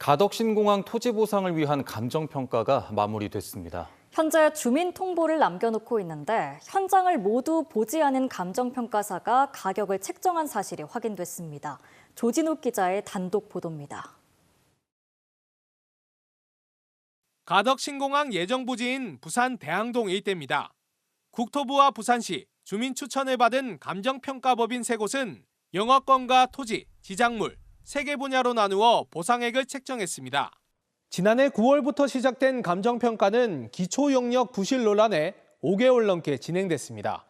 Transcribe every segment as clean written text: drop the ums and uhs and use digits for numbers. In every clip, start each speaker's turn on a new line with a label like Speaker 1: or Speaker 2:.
Speaker 1: 가덕신공항 토지 보상을 위한 감정평가가 마무리됐습니다.
Speaker 2: 현재 주민 통보를 남겨놓고 있는데 현장을 모두 보지 않은 감정평가사가 가격을 책정한 사실이 확인됐습니다. 조진욱 기자의 단독 보도입니다.
Speaker 3: 가덕신공항 예정부지인 부산 대항동 일대입니다. 국토부와 부산시, 주민 추천을 받은 감정평가법인 세 곳은 영어권과 토지, 지작물, 3개 분야로 나누어 보상액을 책정했습니다. 지난해 9월부터 시작된 감정평가는 기초용역 부실 논란에 5개월 넘게 진행됐습니다.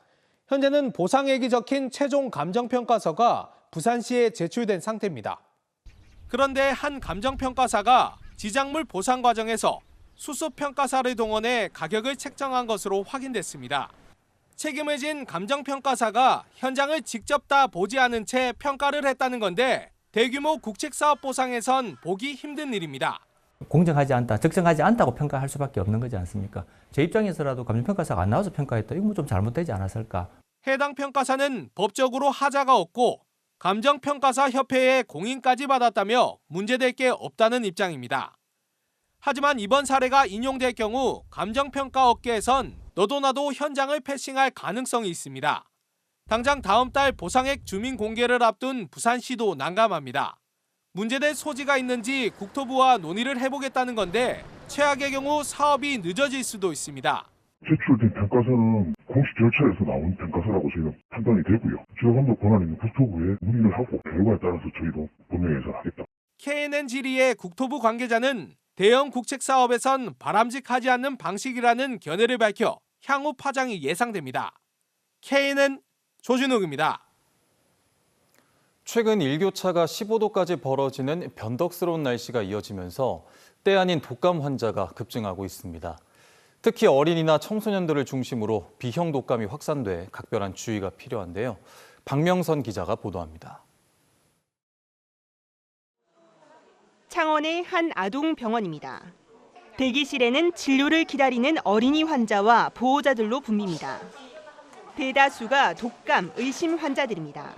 Speaker 3: 현재는 보상액이 적힌 최종 감정평가서가 부산시에 제출된 상태입니다. 그런데 한 감정평가사가 지작물 보상 과정에서 수습평가사를 동원해 가격을 책정한 것으로 확인됐습니다. 책임을 진 감정평가사가 현장을 직접 다 보지 않은 채 평가를 했다는 건데 대규모 국책사업 보상에선 보기 힘든 일입니다.
Speaker 4: 공정하지 않다, 적정하지 않다고 평가할 수밖에 없는 거지 않습니까? 제 입장에서라도 감정평가사가 안 나와서 평가했다. 이거 좀 잘못되지 않았을까?
Speaker 3: 해당 평가사는 법적으로 하자가 없고 감정평가사 협회에 공인까지 받았다며 문제될 게 없다는 입장입니다. 하지만 이번 사례가 인용될 경우 감정평가 업계에선 너도 나도 현장을 패싱할 가능성이 있습니다. 당장 다음 달 보상액 주민 공개를 앞둔 부산시도 난감합니다. 문제될 소지가 있는지 국토부와 논의를 해보겠다는 건데 최악의 경우 사업이 늦어질 수도 있습니다.
Speaker 5: 제출된 평가서는 공식 절차에서 나온 평가서라고 저희는 판단이 되고요. 지역감독 권한 있는 국토부에 문의를 하고 결과에 따라서 저희도 본회의에서 하겠다.
Speaker 3: KNN 지리의 국토부 관계자는 대형 국책 사업에선 바람직하지 않는 방식이라는 견해를 밝혀 향후 파장이 예상됩니다. KNN 조준욱입니다.
Speaker 1: 최근 일교차가 15도까지 벌어지는 변덕스러운 날씨가 이어지면서 때 아닌 독감 환자가 급증하고 있습니다. 특히 어린이나 청소년들을 중심으로 B형 독감이 확산돼 각별한 주의가 필요한데요. 박명선 기자가 보도합니다.
Speaker 6: 창원의 한 아동병원입니다. 대기실에는 진료를 기다리는 어린이 환자와 보호자들로 붐빕니다. 대다수가 독감 의심 환자들입니다.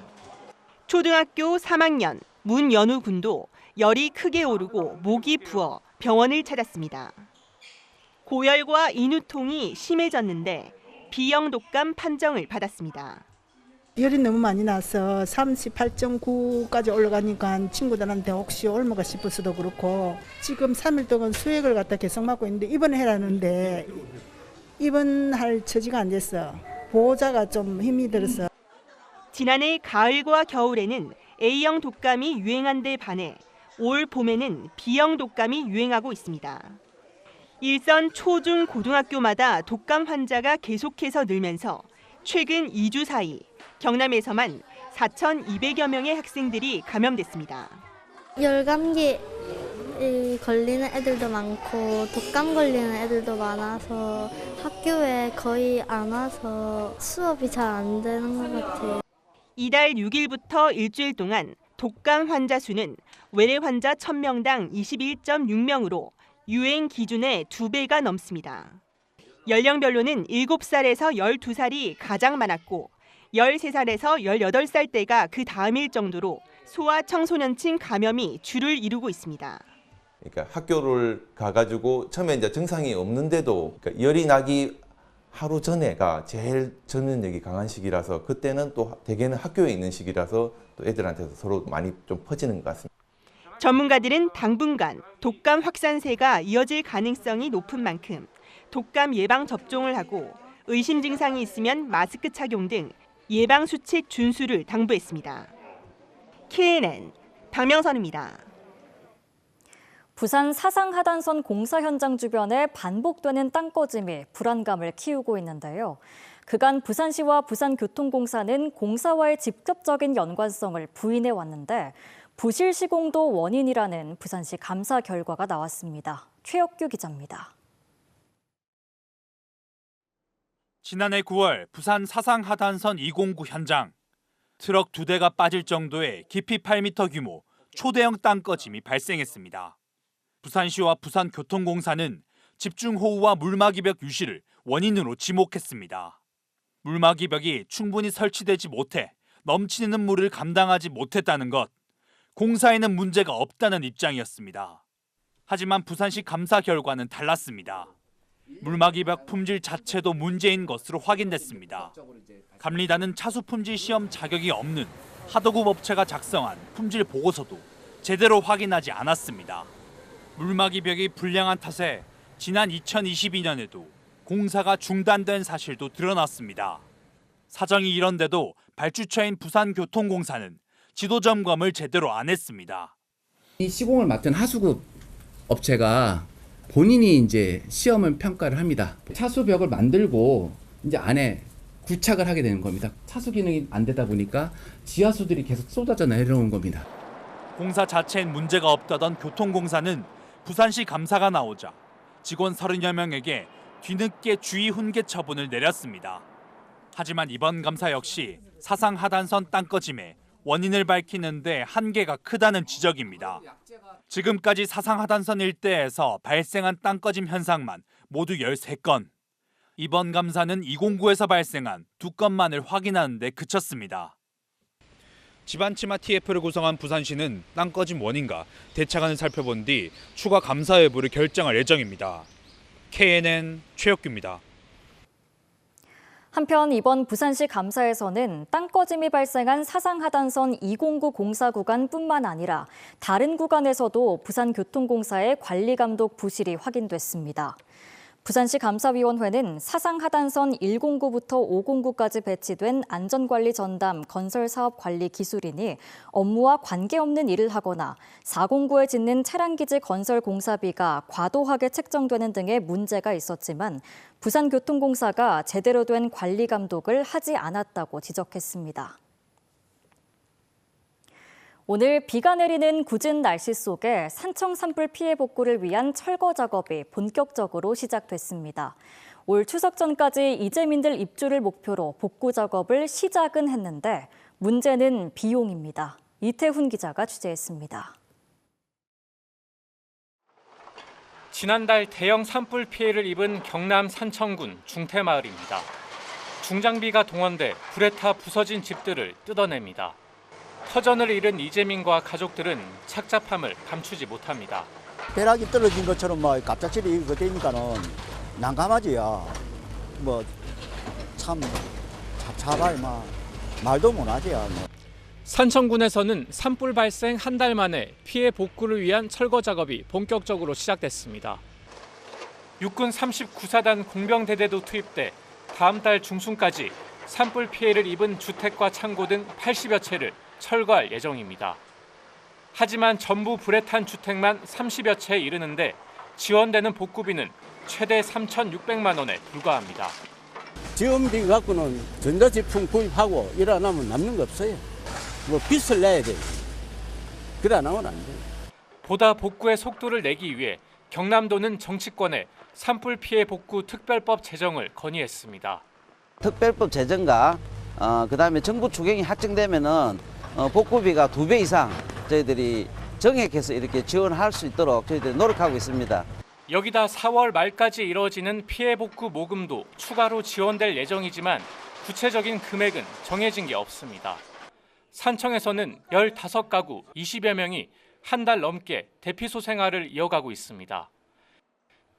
Speaker 6: 초등학교 3학년 문연우 군도 열이 크게 오르고 목이 부어 병원을 찾았습니다. 고열과 인후통이 심해졌는데 B형 독감 판정을 받았습니다.
Speaker 7: 열이 너무 많이 나서 38.9까지 올라가니까 친구들한테 혹시 옮아가 싶어서도 그렇고 지금 3일 동안 수액을 갖다 계속 맞고 있는데 입원해라는데 입원할 처지가 안 됐어. 보호자가 좀 힘이 들어서.
Speaker 6: 지난해 가을과 겨울에는 A형 독감이 유행한 데 반해 올 봄에는 B형 독감이 유행하고 있습니다. 일선 초, 중, 고등학교마다 독감 환자가 계속해서 늘면서 최근 2주 사이 경남에서만 4,200여 명의 학생들이 감염됐습니다.
Speaker 8: 열감기 걸리는 애들도 많고 독감 걸리는 애들도 많아서 학교에 거의 안 와서 수업이 잘 안 되는 것 같아요.
Speaker 6: 이달 6일부터 일주일 동안 독감 환자 수는 외래 환자 1,000명당 21.6명으로 유행 기준의 2배가 넘습니다. 연령별로는 7살에서 12살이 가장 많았고 13살에서 18살대가 그 다음일 정도로 소아 청소년층 감염이 주를 이루고 있습니다.
Speaker 9: 그러니까 학교를 가가지고 처음에 이제 증상이 없는데도 그러니까 열이 나기 하루 전에가 제일 전염력이 강한 시기라서 그때는 또 대개는 학교에 있는 시기라서 또 애들한테서 서로 많이 좀 퍼지는 것 같습니다.
Speaker 6: 전문가들은 당분간 독감 확산세가 이어질 가능성이 높은 만큼 독감 예방 접종을 하고 의심 증상이 있으면 마스크 착용 등 예방 수칙 준수를 당부했습니다. KNN 박명선입니다.
Speaker 2: 부산 사상하단선 공사 현장 주변에 반복되는 땅꺼짐이 불안감을 키우고 있는데요. 그간 부산시와 부산교통공사는 공사와의 직접적인 연관성을 부인해 왔는데 부실 시공도 원인이라는 부산시 감사 결과가 나왔습니다. 최혁규 기자입니다.
Speaker 10: 지난해 9월 부산 사상하단선 209 현장. 트럭 2대가 빠질 정도의 깊이 8m 규모 초대형 땅꺼짐이 발생했습니다. 부산시와 부산교통공사는 집중호우와 물막이벽 유실을 원인으로 지목했습니다. 물막이벽이 충분히 설치되지 못해 넘치는 물을 감당하지 못했다는 것, 공사에는 문제가 없다는 입장이었습니다. 하지만 부산시 감사 결과는 달랐습니다. 물막이벽 품질 자체도 문제인 것으로 확인됐습니다. 감리단은 차수 품질 시험 자격이 없는 하도급 업체가 작성한 품질 보고서도 제대로 확인하지 않았습니다. 물막이벽이 불량한 탓에 지난 2022년에도 공사가 중단된 사실도 드러났습니다. 사정이 이런데도 발주처인 부산교통공사는 지도 점검을 제대로 안 했습니다.
Speaker 11: 이 시공을 맡은 하수급 업체가 본인이 이제 시험을 평가를 합니다. 차수벽을 만들고 이제 안에 구착을 하게 되는 겁니다. 차수 기능이 안 되다 보니까 지하수들이 계속 쏟아져 내려오는 겁니다.
Speaker 10: 공사 자체엔 문제가 없다던 교통공사는 부산시 감사가 나오자 직원 30여 명에게 뒤늦게 주의 훈계 처분을 내렸습니다. 하지만 이번 감사 역시 사상 하단선 땅꺼짐에 원인을 밝히는 데 한계가 크다는 지적입니다. 지금까지 사상 하단선 일대에서 발생한 땅꺼짐 현상만 모두 13건. 이번 감사는 209에서 발생한 2건만을 확인하는 데 그쳤습니다. 집안치마 TF를 구성한 부산시는 땅꺼짐 원인과 대책안을 살펴본 뒤 추가 감사 여부를 결정할 예정입니다. KNN 최혁규입니다.
Speaker 2: 한편 이번 부산시 감사에서는 땅꺼짐이 발생한 사상하단선 209 공사 구간뿐만 아니라 다른 구간에서도 부산교통공사의 관리감독 부실이 확인됐습니다. 부산시 감사위원회는 사상하단선 109부터 509까지 배치된 안전관리 전담 건설사업관리 기술인이 업무와 관계없는 일을 하거나 409에 짓는 차량기지 건설 공사비가 과도하게 책정되는 등의 문제가 있었지만 부산교통공사가 제대로 된 관리 감독을 하지 않았다고 지적했습니다. 오늘 비가 내리는 궂은 날씨 속에 산청 산불 피해 복구를 위한 철거 작업이 본격적으로 시작됐습니다. 올 추석 전까지 이재민들 입주를 목표로 복구 작업을 시작은 했는데 문제는 비용입니다. 이태훈 기자가 취재했습니다.
Speaker 12: 지난달 대형 산불 피해를 입은 경남 산청군 중태마을입니다. 중장비가 동원돼 불에 타 부서진 집들을 뜯어냅니다. 터전을 잃은 이재민과 가족들은 착잡함을 감추지 못합니다.
Speaker 13: 벼락이 떨어진 것처럼 막 갑작스레 이거 되니까는 난감하지요. 참 잡아야 말도 못하지요.
Speaker 12: 산청군에서는 산불 발생 한 달 만에 피해 복구를 위한 철거 작업이 본격적으로 시작됐습니다. 육군 39사단 공병대대도 투입돼 다음 달 중순까지 산불 피해를 입은 주택과 창고 등 80여 채를 철거할 예정입니다. 하지만 전부 불에 탄 주택만 30여 채에 이르는데 지원되는 복구비는 최대 3,600만 원에 불과합니다.
Speaker 14: 지원비 갖고는 전자제품 구입하고 일 안 하면 남는 거 없어요. 빚을 내야 돼요. 그래 안 하면 안 돼요.
Speaker 12: 보다 복구의 속도를 내기 위해 경남도는 정치권에 산불 피해 복구 특별법 제정을 건의했습니다.
Speaker 15: 특별법 제정과 그다음에 정부 추경이 확정되면은 복구비가 2배 이상 저희들이 정액해서 이렇게 지원할 수 있도록 저희들이 노력하고 있습니다.
Speaker 12: 여기다 4월 말까지 이뤄지는 피해 복구 모금도 추가로 지원될 예정이지만 구체적인 금액은 정해진 게 없습니다. 산청에서는 15가구 20여 명이 한 달 넘게 대피소 생활을 이어가고 있습니다.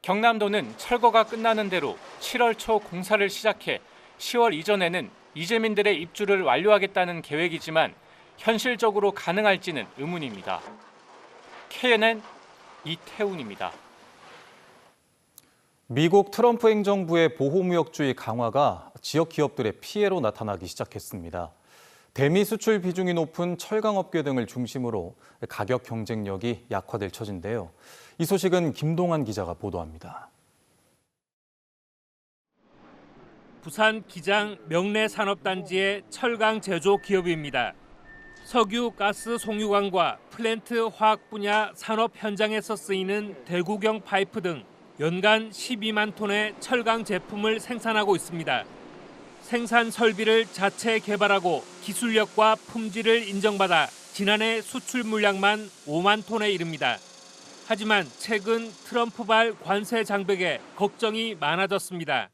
Speaker 12: 경남도는 철거가 끝나는 대로 7월 초 공사를 시작해 10월 이전에는 이재민들의 입주를 완료하겠다는 계획이지만 현실적으로 가능할지는 의문입니다. KNN 이태훈입니다.
Speaker 1: 미국 트럼프 행정부의 보호무역주의 강화가 지역 기업들의 피해로 나타나기 시작했습니다. 대미 수출 비중이 높은 철강업계 등을 중심으로 가격 경쟁력이 약화될 처지인데요. 이 소식은 김동환 기자가 보도합니다.
Speaker 16: 부산 기장 명래산업단지의 철강 제조 기업입니다. 석유, 가스 송유관과 플랜트 화학 분야 산업 현장에서 쓰이는 대구경 파이프 등 연간 12만 톤의 철강 제품을 생산하고 있습니다. 생산 설비를 자체 개발하고 기술력과 품질을 인정받아 지난해 수출 물량만 5만 톤에 이릅니다. 하지만 최근 트럼프발 관세 장벽에 걱정이 많아졌습니다.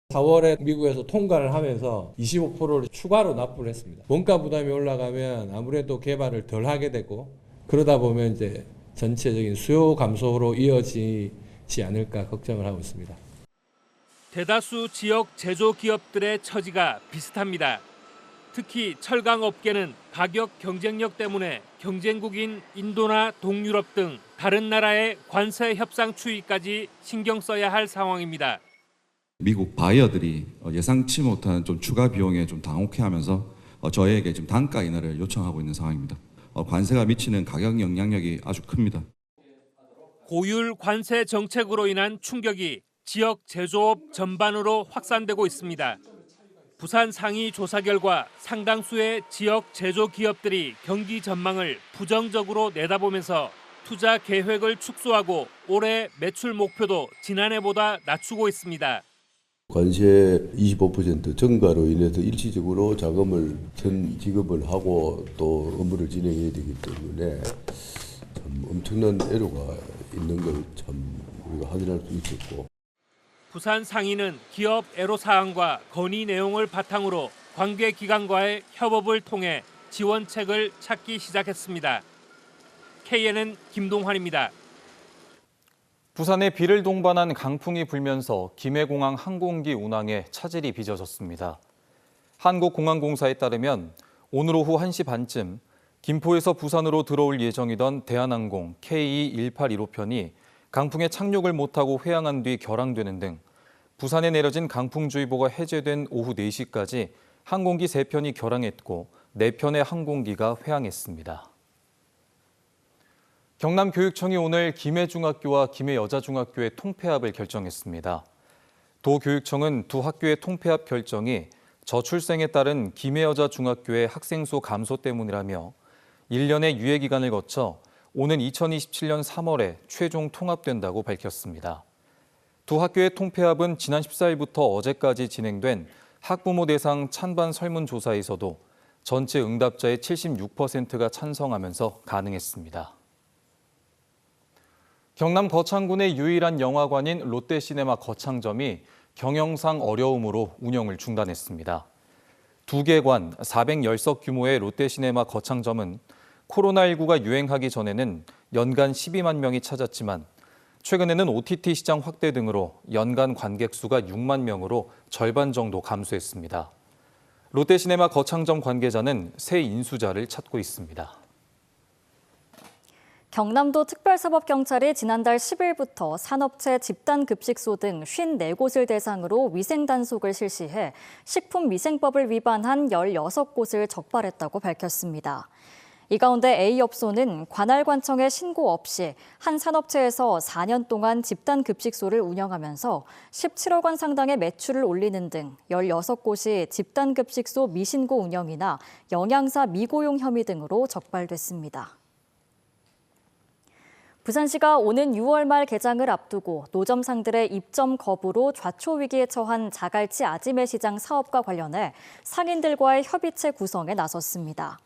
Speaker 17: 4월에 미국에서 통과를 하면서 25%를 추가로 납부를 했습니다. 원가 부담이 올라가면 아무래도 개발을 덜 하게 되고 그러다 보면 이제 전체적인 수요 감소로 이어지지 않을까 걱정을 하고 있습니다.
Speaker 16: 대다수 지역 제조기업들의 처지가 비슷합니다. 특히 철강업계는 가격 경쟁력 때문에 경쟁국인 인도나 동유럽 등 다른 나라의 관세 협상 추이까지 신경 써야 할 상황입니다.
Speaker 18: 미국 바이어들이 예상치 못한 좀 추가 비용에 좀 당혹해하면서 저희에게 지금 단가 인하를 요청하고 있는 상황입니다. 관세가 미치는 가격 영향력이 아주 큽니다.
Speaker 16: 고율 관세 정책으로 인한 충격이 지역 제조업 전반으로 확산되고 있습니다. 부산 상위 조사 결과 상당수의 지역 제조기업들이 경기 전망을 부정적으로 내다보면서 투자 계획을 축소하고 올해 매출 목표도 지난해보다 낮추고 있습니다.
Speaker 19: 관세 25% 증가로 인해서 일시적으로 자금을 전 지급을 하고 또 업무를 진행해야 되기 때문에 참 엄청난 애로가 있는 걸 참 우리가 확인할 수 있었고.
Speaker 16: 부산 상인은 기업 애로사항과 건의 내용을 바탕으로 관계기관과의 협업을 통해 지원책을 찾기 시작했습니다. KNN 김동환입니다.
Speaker 1: 부산에 비를 동반한 강풍이 불면서 김해공항 항공기 운항에 차질이 빚어졌습니다. 한국공항공사에 따르면 오늘 오후 1시 반쯤 김포에서 부산으로 들어올 예정이던 대한항공 KE1815편이 강풍에 착륙을 못하고 회항한 뒤 결항되는 등 부산에 내려진 강풍주의보가 해제된 오후 4시까지 항공기 3편이 결항했고 4편의 항공기가 회항했습니다. 경남교육청이 오늘 김해중학교와 김해여자중학교의 통폐합을 결정했습니다. 도교육청은 두 학교의 통폐합 결정이 저출생에 따른 김해여자중학교의 학생 수 감소 때문이라며 1년의 유예 기간을 거쳐 오는 2027년 3월에 최종 통합된다고 밝혔습니다. 두 학교의 통폐합은 지난 14일부터 어제까지 진행된 학부모 대상 찬반 설문조사에서도 전체 응답자의 76%가 찬성하면서 가능했습니다. 경남 거창군의 유일한 영화관인 롯데시네마 거창점이 경영상 어려움으로 운영을 중단했습니다. 2개 관 410석 규모의 롯데시네마 거창점은 코로나19가 유행하기 전에는 연간 12만 명이 찾았지만 최근에는 OTT 시장 확대 등으로 연간 관객 수가 6만 명으로 절반 정도 감소했습니다. 롯데시네마 거창점 관계자는 새 인수자를 찾고 있습니다.
Speaker 2: 경남도 특별사법경찰이 지난달 10일부터 산업체 집단급식소 등 54곳을 대상으로 위생단속을 실시해 식품위생법을 위반한 16곳을 적발했다고 밝혔습니다. 이 가운데 A업소는 관할관청에 신고 없이 한 산업체에서 4년 동안 집단급식소를 운영하면서 17억 원 상당의 매출을 올리는 등 16곳이 집단급식소 미신고 운영이나 영양사 미고용 혐의 등으로 적발됐습니다. 부산시가 오는 6월 말 개장을 앞두고 노점상들의 입점 거부로 좌초 위기에 처한 자갈치 아지매 시장 사업과 관련해 상인들과의 협의체 구성에 나섰습니다.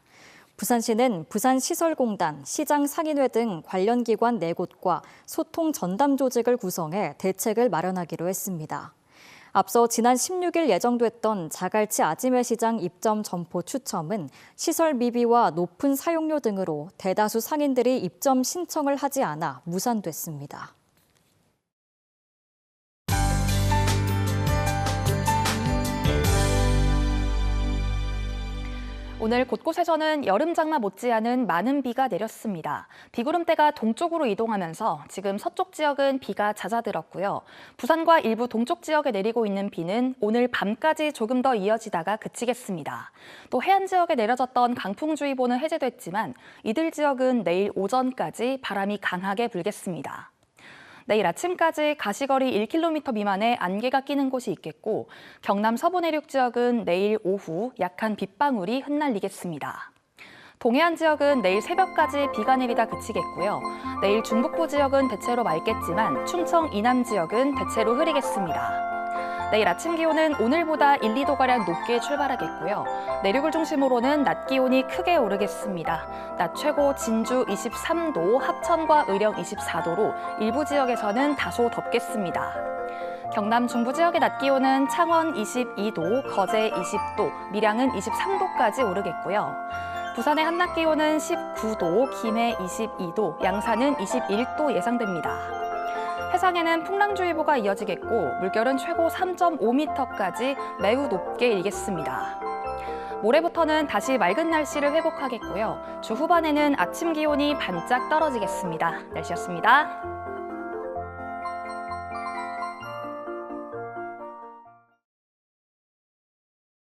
Speaker 2: 부산시는 부산시설공단, 시장상인회 등 관련 기관 4곳과 소통 전담 조직을 구성해 대책을 마련하기로 했습니다. 앞서 지난 16일 예정됐던 자갈치 아지매 시장 입점 점포 추첨은 시설 미비와 높은 사용료 등으로 대다수 상인들이 입점 신청을 하지 않아 무산됐습니다.
Speaker 20: 오늘 곳곳에서는 여름 장마 못지않은 많은 비가 내렸습니다. 비구름대가 동쪽으로 이동하면서 지금 서쪽 지역은 비가 잦아들었고요. 부산과 일부 동쪽 지역에 내리고 있는 비는 오늘 밤까지 조금 더 이어지다가 그치겠습니다. 또 해안 지역에 내려졌던 강풍주의보는 해제됐지만 이들 지역은 내일 오전까지 바람이 강하게 불겠습니다. 내일 아침까지 가시거리 1km 미만의 안개가 끼는 곳이 있겠고 경남 서부 내륙 지역은 내일 오후 약한 빗방울이 흩날리겠습니다. 동해안 지역은 내일 새벽까지 비가 내리다 그치겠고요. 내일 중북부 지역은 대체로 맑겠지만 충청 이남 지역은 대체로 흐리겠습니다. 내일 아침 기온은 오늘보다 1, 2도가량 높게 출발하겠고요. 내륙을 중심으로는 낮 기온이 크게 오르겠습니다. 낮 최고 진주 23도, 합천과 의령 24도로 일부 지역에서는 다소 덥겠습니다. 경남 중부 지역의 낮 기온은 창원 22도, 거제 20도, 밀양은 23도까지 오르겠고요. 부산의 한낮 기온은 19도, 김해 22도, 양산은 21도 예상됩니다. 해상에는 풍랑주의보가 이어지겠고 물결은 최고 3.5m까지 매우 높게 일겠습니다. 모레부터는 다시 맑은 날씨를 회복하겠고요. 주 후반에는 아침 기온이 반짝 떨어지겠습니다. 날씨였습니다.